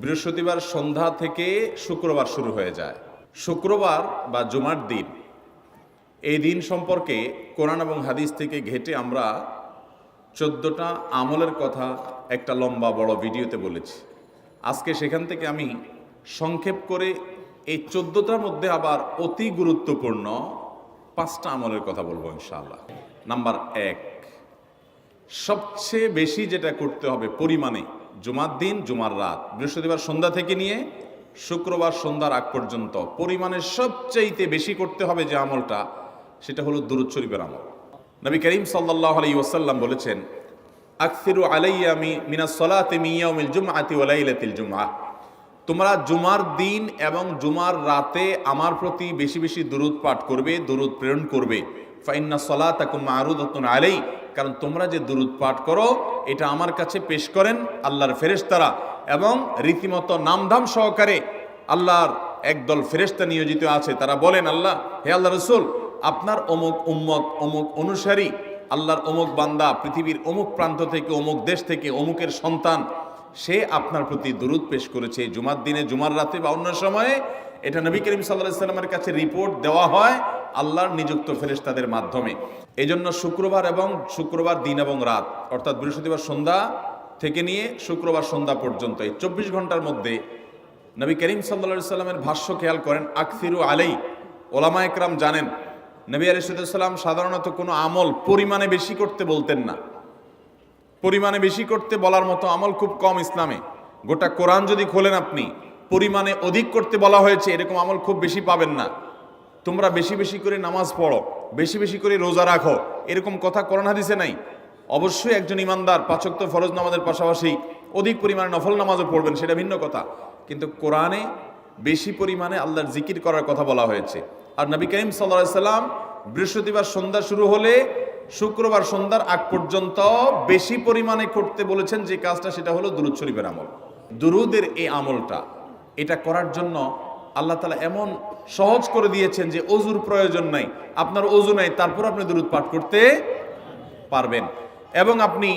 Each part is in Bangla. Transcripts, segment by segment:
বৃহস্পতিবার সন্ধ্যা থেকে শুক্রবার শুরু হয়ে যায়। শুক্রবার বা জুমার দিন, এই দিন সম্পর্কে কোরআন এবং হাদিস থেকে ঘেঁটে আমরা 14টা আমলের কথা একটা লম্বা বড় ভিডিওতে বলেছি। আজকে সেখান থেকে আমি সংক্ষেপ করে এই 14টার মধ্যে আবার অতি গুরুত্বপূর্ণ 5টা আমলের কথা বলবো ইনশাআল্লাহ। নাম্বার 1, সবচেয়ে বেশি যেটা করতে হবে পরিমাণে, জুমার দিন জুমার রাত, বৃহস্পতিবার সন্ধ্যা থেকে নিয়ে শুক্রবার সন্ধ্যার আগ পর্যন্ত পরিমাণে সবচাইতে বেশি করতে হবে যে আমলটা, সেটা হলো দুরূদ শরীফের আমল। নবী করিম সাল্লাল্লাহু আলাইহি ওয়াসাল্লাম বলেছেন, আকসিরু আলাইয়া মিনাস সালাতি মিন ইয়াউমিল জুমআতি ওয়া লাইলাতিল জুমআহ, তোমরা জুমার দিন এবং জুমার রাতে আমার প্রতি বেশি বেশি দুরূদ পাঠ করবে, দুরূদ প্রেরণ করবে। ফাইন্না সালাতাকুম মা'রুদাতুন আলাই, কারণ তোমরা যে দুরূদ পাঠ করো এটা আমার কাছে পেশ করেন আল্লাহর ফেরেশতারা, এবং রীতিমতো নামধাম সহকারে আল্লাহর একদল ফেরেশতা নিয়োজিত আছে। তারা বলেন, আল্লাহ, হে আল্লাহ রসুল, আপনার অমুক উম্মত, অমুক অনুসারী, আল্লাহর অমুক বান্দা পৃথিবীর অমুক প্রান্ত থেকে, অমুক দেশ থেকে, অমুকের সন্তান, সে আপনার প্রতি দুরূদ পেশ করেছে জুমার দিনে, জুমার রাতে বা অন্য সময়ে। এটা নবী করিম সাল্লাল্লাহু আলাইহি ওয়াসাল্লামের কাছে রিপোর্ট দেওয়া হয় আল্লাহর নিযুক্ত ফেরেশতাদের মাধ্যমে। এই জন্য শুক্রবার দিন এবং রাত, অর্থাৎ বৃহস্পতিবার সন্ধ্যা থেকে নিয়ে শুক্রবার সন্ধ্যা পর্যন্ত এই 24 ঘন্টার মধ্যে নবী করিম সাল্লাল্লাহু আলাইহি ওয়াসাল্লামের ভাষ্য খেয়াল করেন, আকসিরু আলাই। ওলামা একরাম জানেন, নবী আলাইহিস সালাম সাধারণত কোনো আমল পরিমাণে বেশি করতে বলতেন না। পরিমাণে বেশি করতে বলার মতো আমল খুব কম ইসলামে। গোটা কোরআন যদি খোলেন আপনি, পরিমাণে অধিক করতে বলা হয়েছে এরকম আমল খুব বেশি পাবেন না। তোমরা বেশি বেশি করে নামাজ পড়ো, বেশি বেশি করে রোজা রাখো, এরকম কথা কোরআন হাদিসে নাই। অবশ্যই একজন ইমানদার 5 ওয়াক্ত ফরজ নামাজের পাশাপাশি অধিক পরিমাণে নফল নামাজও পড়বেন, সেটা ভিন্ন কথা। কিন্তু কোরআনে বেশি পরিমাণে আল্লাহর জিকির করার কথা বলা হয়েছে। আর নবী করিম সাল্লাল্লাহু আলাইহি ওয়াসাল্লাম বৃহস্পতিবার সন্ধ্যা শুরু হলে শুক্রবার সন্ধ্যার আগ পর্যন্ত বেশি পরিমাণে করতে বলেছেন যে কাজটা, সেটা হলো দুরূদ শরীফের আমল। দুরূদের এই আমলটা, এটা করার জন্য আল্লাহ তাআলা এমন সহজ করে দিয়েছেন যে ওযুর প্রয়োজন নাই। আপনার ওযু নাই, তারপর আপনি দুরূদ পাঠ করতে পারবেন। এবং আপনি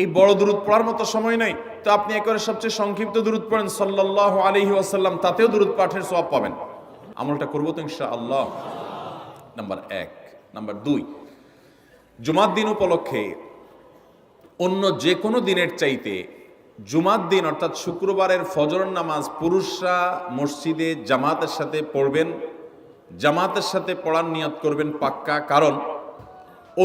এই বড় দুরূদ পড়ার মতো সময় নাই, তো আপনি একেবারে সবচেয়ে সংক্ষিপ্ত দুরূদ পড়েন সাল্লাল্লাহু আলাইহি ওয়াসাল্লাম, তাতেও দুরূদ পাঠের সওয়াব পাবেন। আমলটা করবো তো ইনশাআল্লাহ। নাম্বার 1। নাম্বার 2, জুমার দিন উপলক্ষে অন্য যে কোনো দিনের চাইতে জুমার দিন অর্থাৎ শুক্রবারের ফজর নামাজ পুরুষরা মসজিদে জামাতের সাথে পড়বেন। জামাতের সাথে পড়ার নিয়ত করবেন পাক্কা, কারণ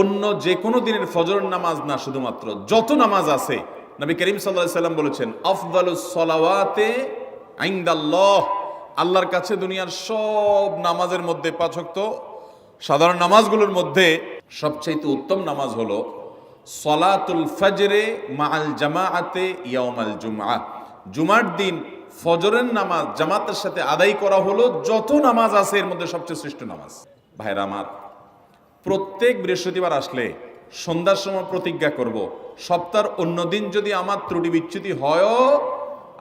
অন্য যে কোনো দিনের ফজর নামাজ না, শুধুমাত্র যত নামাজ আছে, নবী করিম সাল্লাল্লাহু আলাইহি ওয়াসাল্লাম বলেছেন, আফদালুস সালাওয়াতে ইনদাল্লাহ, আল্লাহর কাছে দুনিয়ার সব নামাজের মধ্যে 5 ওয়াক্ত সাধারণ নামাজগুলোর মধ্যে সবচেয়ে উত্তম নামাজ হলো সলাতুল ফজরে মাআল জামাআতে ইয়াউমাল জুমআহ, জুমার দিন ফজরের নামাজ জামাতের সাথে আদায় করা হলো যত নামাজ আছে এর মধ্যে সবচেয়ে শ্রেষ্ঠ নামাজ। ভাইরা আমার, প্রত্যেক বৃহস্পতিবার আসলে সন্ধ্যার সময় প্রতিজ্ঞা করব, সপ্তাহের অন্য দিন যদি আমার ত্রুটি বিচ্যুতি হয়ও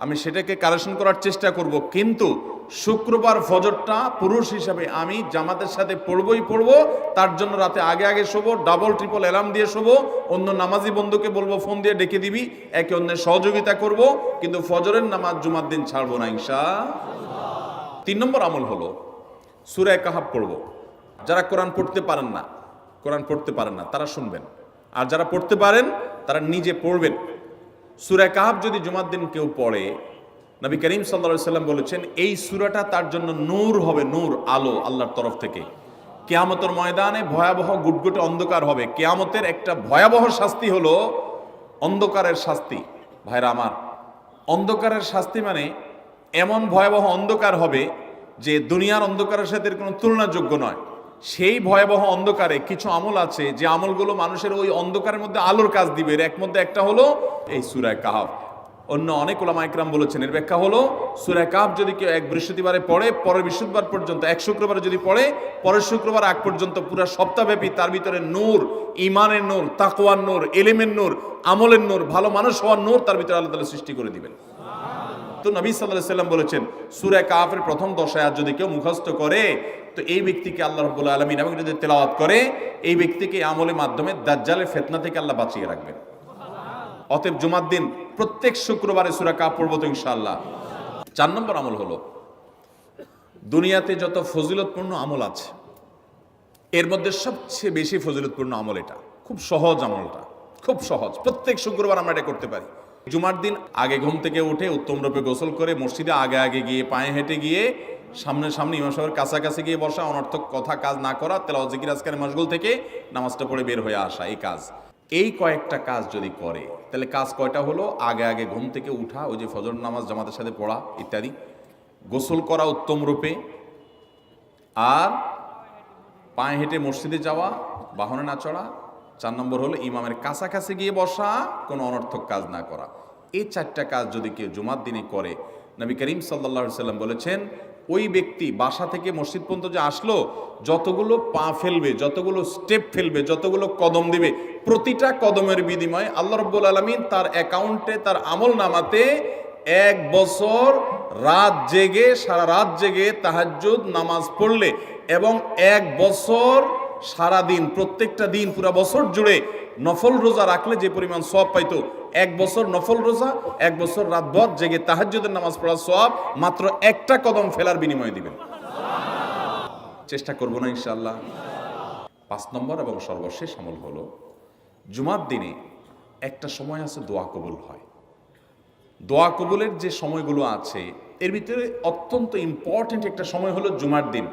আমি সেটাকে কারেকশন করার চেষ্টা করব, কিন্তু শুক্রবার ফজরটা পুরুষ হিসাবে আমি জামাতের সাথে পড়বই পড়বো। তার জন্য রাতে আগে আগে শোবো, ডাবল ট্রিপল অ্যালার্ম দিয়ে শোবো, অন্য নামাজি বন্ধুকে বলবো ফোন দিয়ে ডেকে দিবি, একে অন্যের সহযোগিতা করব, কিন্তু ফজরের নামাজ জুমার দিন ছাড়বো না ইনশাআল্লাহ। 3 নম্বর আমল হলো সূরা কাহাফ পড়বো। যারা কোরআন পড়তে পারেন না তারা শুনবেন, আর যারা পড়তে পারেন তারা নিজে পড়বেন। সূরা কাহাফ যদি জুমার দিন কেউ পড়ে, নবী করিম সাল্লাল্লাহু আলাইহি ওয়াসাল্লাম বলেছেন এই সূরাটা তার জন্য নূর হবে, নূর, আলো আল্লাহর তরফ থেকে। কিয়ামতের ময়দানে ভয়াবহ গুটগুটে অন্ধকার হবে। কিয়ামতের একটা ভয়াবহ শাস্তি হলো অন্ধকারের শাস্তি। ভাইরা আমার, অন্ধকারের শাস্তি মানে এমন ভয়াবহ অন্ধকার হবে যে দুনিয়ার অন্ধকারের সাথে কোনো তুলনাযোগ্য নয়। সেই ভয়াবহ অন্ধকারে কিছু আমল আছে যে আমলগুলো মানুষের ওই অন্ধকারের মধ্যে আলোর কাজ দিবে। এর মধ্যে একটা হলো এই সূরা কাহাফ। অন্য অনেক উলামা ইকরাম বলেছেন এর ব্যাখ্যা হলো সূরা কাহাফ যদি কেউ এক বৃহস্পতিবারে পড়ে, পরের বৃহস্পতিবার পর্যন্ত, এক শুক্রবারে যদি পড়ে, পরের শুক্রবার আগ পর্যন্ত পুরো সপ্তাহব্যাপী তার ভিতরে নূর, ঈমানের নূর, তাকওয়ার নূর, ইলমের নূর, আমলের নূর, ভালো মানুষ হওয়ার নূর তার ভিতরে আল্লাহ তাআলা সৃষ্টি করে দিবেন। তো নবী সাল্লাল্লাহু আলাইহি ওয়াসাল্লাম বলেছেন সূরা কাহাফের প্রথম 10 আয়াত যদি কেউ মুখস্থ করে, তো এই ব্যক্তিকে আল্লাহ রাব্বুল আলামিন এবং যদি তেলাওয়াত করে, এই ব্যক্তিকে আমলের মাধ্যমে দাজ্জালের ফিতনা থেকে আল্লাহ বাঁচিয়ে রাখবেন। অতএব জুমার দিন প্রত্যেক শুক্রবারে সূরা কাহাফ পড়ব তো ইনশাআল্লাহ। 4 নম্বর আমল হলো, দুনিয়াতে যত ফজিলতপূর্ণ আমল আছে এর মধ্যে সবচেয়ে বেশি ফজিলতপূর্ণ আমল এটা। খুব সহজ আমলটা, খুব সহজ। প্রত্যেক শুক্রবার আমরা এটা করতে পারি। জুমার দিন আগে ঘুম থেকে উঠে উত্তম রূপে গোসল করে মসজিদে আগে আগে গিয়ে পায়ে হেঁটে গিয়ে সামনে ইমাম সাহেবের কাছাকাছি গিয়ে বসা, অনর্থক কথা কাজ না করা, তেলাওয়াত জিকির আজকারে মশগুল থেকে নামাজটা পড়ে বের হয়ে আসা, এই কাজ। এই কয়েকটা কাজ যদি করে তাহলে কাজ কয়টা হলো? আগে আগে ঘুম থেকে উঠা, ওই যে ফজর নামাজ জামাতের সাথে পড়া ইত্যাদি, গোসল করা উত্তম রূপে, আর পায়ে হেঁটে মসজিদে যাওয়া, বাহনে না চড়া। 4 নম্বর হলো ইমামের কাছাকাছি গিয়ে বসা, কোনো অনর্থক কাজ না করা। এই 4টা কাজ যদি কেউ জুমার দিনে করে, নবী করিম সাল্লাল্লাহু আলাইহি সাল্লাম বলেছেন ওই ব্যক্তি বাসা থেকে মসজিদ পর্যন্ত যে আসলো, যতগুলো পা ফেলবে, যতগুলো স্টেপ ফেলবে, যতগুলো কদম দিবে, প্রতিটা কদমের বিনিময়ে আল্লাহ রাব্বুল আলামিন তার অ্যাকাউন্টে, তার আমল নামাতে 1 বছর রাত জেগে, সারা রাত জেগে তাহাজ্জুদ নামাজ পড়লে এবং 1 বছর সারা দিন, প্রত্যেকটা দিন পুরা বছর জুড়ে নফল রোজা রাখলে যে পরিমাণ সওয়াব পাইতো, 1 বছর নফল রোজা, 1 বছর রাতভর জেগে তাহাজ্জুদের নামাজ পড়ার সওয়াব মাত্র একটা কদম ফেলার বিনিময়ে দিবেন। চেষ্টা করব না ইনশাআল্লাহ। 5 নম্বর এবং সর্বশেষ আমল হলো, জুমার দিনে একটা সময় আছে দোয়া কবুল হয়। দোয়া কবুলের যে সময়গুলো আছে এর ভিতরে অত্যন্ত ইম্পর্টেন্ট একটা সময় হলো জুমার দিন।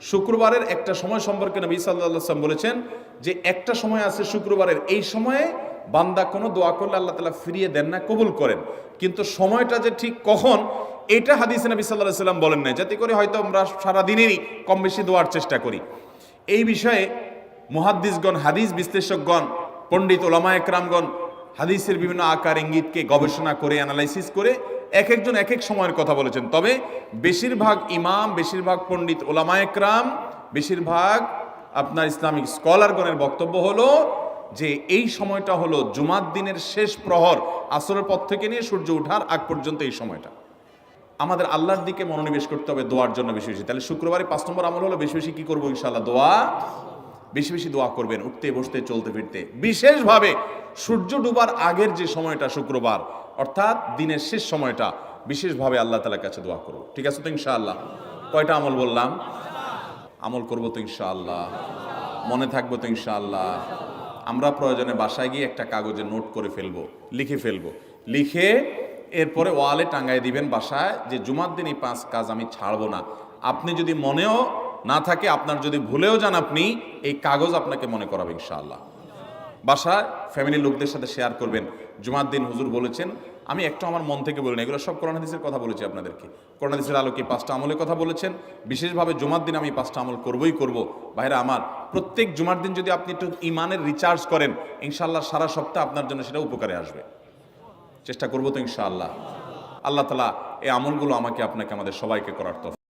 শুক্রবারের একটা সময় সম্পর্কে নবী সাল্লাল্লাহু আলাইহি ওয়াসাল্লাম বলেছেন যে একটা সময় আছে শুক্রবারের, এই সময়ে বান্দা কোনো দোয়া করলে আল্লাহ তাআলা ফিরিয়ে দেন না, কবুল করেন। কিন্তু সময়টা যে ঠিক কখন, এটা হাদিসে নবী সাল্লাল্লাহু আলাইহি ওয়াসাল্লাম বলেন নাই, যাতে করে হয়তো আমরা সারা দিনেরই কম বেশি দোয়ার চেষ্টা করি। এই বিষয়ে মুহাদ্দিসগণ, হাদিস বিশ্লেষকগণ, পণ্ডিত ওলামায়ে কেরামগণ হাদিসের বিভিন্ন আকার ইঙ্গিতকে গবেষণা করে, অ্যানালাইসিস করে এক একজন এক এক সময়ের কথা বলেছেন। তবে বেশিরভাগ ইমাম, বেশিরভাগ পণ্ডিত ওলামায়ে কেরাম, বেশিরভাগ আপনার ইসলামিক স্কলারগণের বক্তব্য হলো যে এই সময়টা হলো জুমার দিনের শেষ প্রহর, আসরের পর থেকে নিয়ে সূর্য ওঠার আগ পর্যন্ত এই সময়টা। আমাদের আল্লাহর দিকে মনোনিবেশ করতে হবে দোয়ার জন্য বেশি বেশি। তাহলে শুক্রবারে 5 নম্বর আমল হলো বেশি বেশি কি করবো ইনশাআল্লাহ? দোয়া। বেশি বেশি দোয়া করবেন, উঠতে বসতে চলতে ফিরতে। বিশেষভাবে সূর্য ডুবার আগের যে সময়টা শুক্রবার, অর্থাৎ দিনের শেষ সময়টা, বিশেষভাবে আল্লাহ তাআলার কাছে দোয়া করব। ঠিক আছে তো ইনশাআল্লাহ? কয়টা আমল বললাম? আমল করবো তো ইনশাআল্লাহ? মনে থাকবো তো ইনশাআল্লাহ? আমরা প্রয়োজনে বাসায় গিয়ে একটা কাগজে নোট করে ফেলবো, লিখে ফেলবো, লিখে এরপরে ওয়ালে টাঙ্গাই দিবেন বাসায় যে জুমার দিন এই 5 কাজ আমি ছাড়বো না। আপনি যদি মনেও না থাকে, আপনার যদি ভুলেও যান, আপনি এই কাগজ আপনাকে মনে করাবে ইনশাআল্লাহ। বাসায় ফ্যামিলির লোকদের সাথে শেয়ার করবেন। জুমার দিন হুজুর বলেছেন, আমি একটু আমার মন থেকে বলিনি, এগুলো সব কোরআন হাদিসের কথা বলেছি আপনাদেরকে। কোরআন হাদিসের আলোকে 5টা আমলের কথা বলেছেন। বিশেষভাবে জুমার দিন আমি 5টা আমল করবই করব। ভাইরা আমার, প্রত্যেক জুমার দিন যদি আপনি একটু ইমানের রিচার্জ করেন, ইনশাআল্লাহ সারা সপ্তাহ আপনার জন্য সেটা উপকারে আসবে। চেষ্টা করবো তো ইনশাআল্লাহ? আল্লাহ তাআলা এই আমলগুলো আমাকে আপনাকে আমাদের সবাইকে করার তৌফিক